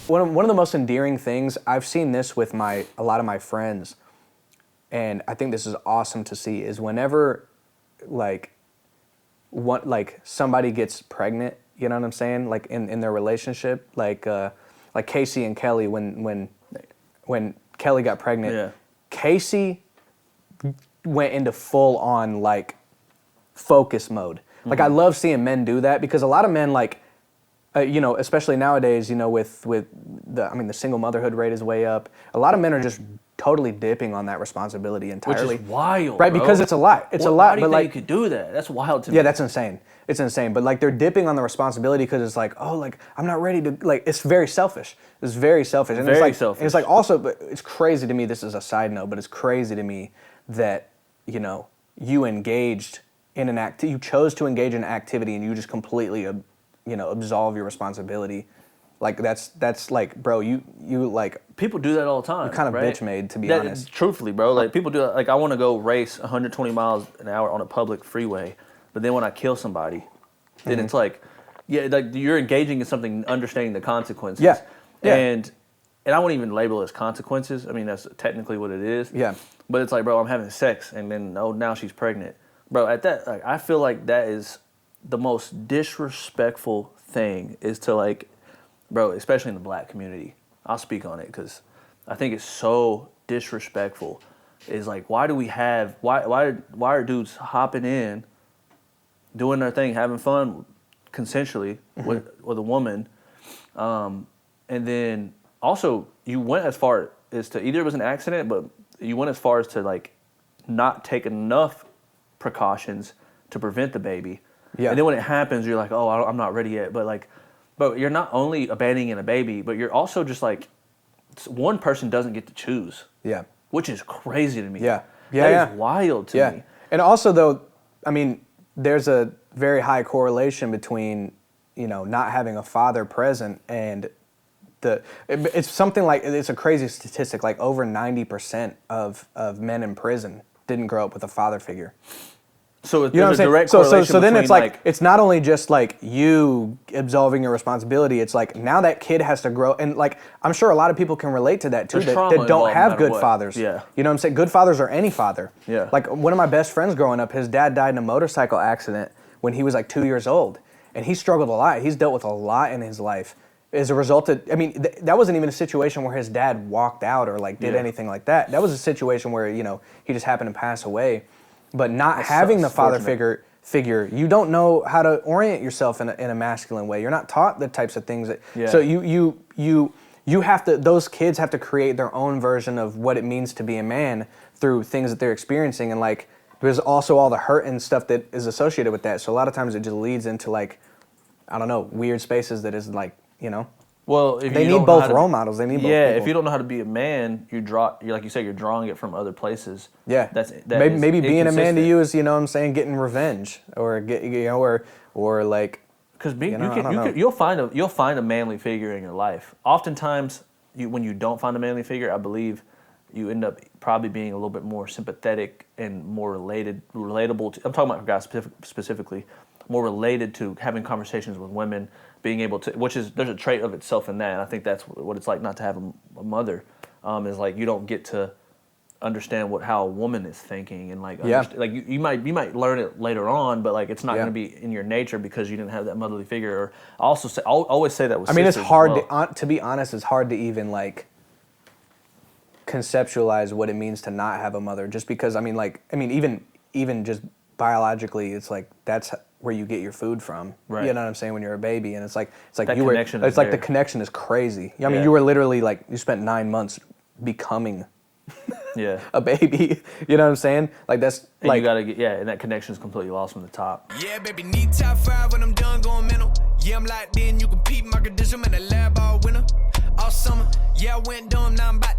One of the most endearing things, I've seen this with a lot of my friends, and I think this is awesome to see, is whenever somebody gets pregnant, you know what I'm saying? Like in their relationship, like Casey and Kelly, when Kelly got pregnant, Casey went into full on like focus mode. Like I love seeing men do that, because a lot of men especially nowadays, with the single motherhood rate is way up. A lot of men are just totally dipping on that responsibility entirely. Which is wild, right? Bro. Because it's a lot. It's a lot. Why do you think you could do that? That's wild to me. Yeah, that's insane. It's insane. But like they're dipping on the responsibility because it's like, oh, like I'm not ready to, like, it's very selfish. It's very selfish. And very it's selfish. And it's like also, but it's crazy to me. This is a side note, but it's crazy to me that you engaged in you chose to engage in an activity and you just completely absolve your responsibility. Like that's like, bro, you like, people do that all the time. You're kind of right? bitch made, to be honest. Truthfully, bro, like people do that. Like I want to go race 120 miles an hour on a public freeway, but then when I kill somebody, then it's like, like you're engaging in something, understanding the consequences. Yeah. And I wouldn't even label it as consequences. I mean, that's technically what it is. Yeah. But it's like, bro, I'm having sex, and then now she's pregnant, bro. At that, like, I feel like that is the most disrespectful thing, is to like, bro, especially in the black community. I'll speak on it because I think it's so disrespectful. Is like, why are dudes hopping in, doing their thing, having fun, consensually with a woman, and then also you went as far as to, either it was an accident, but you went as far as to like not take enough precautions to prevent the baby. Yeah. And then when it happens, you're like, oh, I'm not ready yet. But you're not only abandoning a baby, but you're also just like, one person doesn't get to choose. Yeah. Which is crazy to me. Yeah. That is wild to me. And also, though, I mean, there's a very high correlation between, not having a father present and it's something like, it's a crazy statistic, like over 90% of men in prison didn't grow up with a father figure. So there's a direct correlation. So then it's like it's not only just like you absolving your responsibility, it's like now that kid has to grow, and like I'm sure a lot of people can relate to that too, that don't have good fathers. Yeah. You know what I'm saying? Good fathers are any father. Yeah. Like one of my best friends growing up, his dad died in a motorcycle accident when he was like 2 years old, and he struggled a lot. He's dealt with a lot in his life as a result of, I mean, that wasn't even a situation where his dad walked out or like did anything like that. That was a situation where, he just happened to pass away. But not having the father figure, you don't know how to orient yourself in a masculine way. You're not taught the types of things that. Yeah. So you have to. Those kids have to create their own version of what it means to be a man through things that they're experiencing, and like there's also all the hurt and stuff that is associated with that. So a lot of times it just leads into like, I don't know, weird spaces that is like, Well, if they need both role models. They need both. Yeah, if you don't know how to be a man, you're like you said, you're drawing it from other places. Yeah, maybe being a man to you is, getting revenge or or like, because you'll find a manly figure in your life. Oftentimes, when you don't find a manly figure, I believe you end up probably being a little bit more sympathetic and more relatable to, I'm talking about guys specifically, more related to having conversations with women, being able to, there's a trait of itself in that, and I think that's what it's like not to have a mother, is like you don't get to understand how a woman is thinking, and like, like you might learn it later on, but like it's not going to be in your nature because you didn't have that motherly figure. Or I'll always say that with sisters. It's hard to be honest, it's hard to even like conceptualize what it means to not have a mother, just because even just biologically, it's like that's where you get your food from. Right. You know what I'm saying? When you're a baby, and it's like that the connection is crazy. I mean, you were literally like, you spent 9 months becoming a baby. You know what I'm saying? Like that's and like you gotta get and that connection is completely lost from the top. Yeah, baby, need top 5 when I'm done going mental. Yeah, I'm locked in, you can peep my credential, man, the lab all winter, all summer. Yeah, I went dumb, now I'm about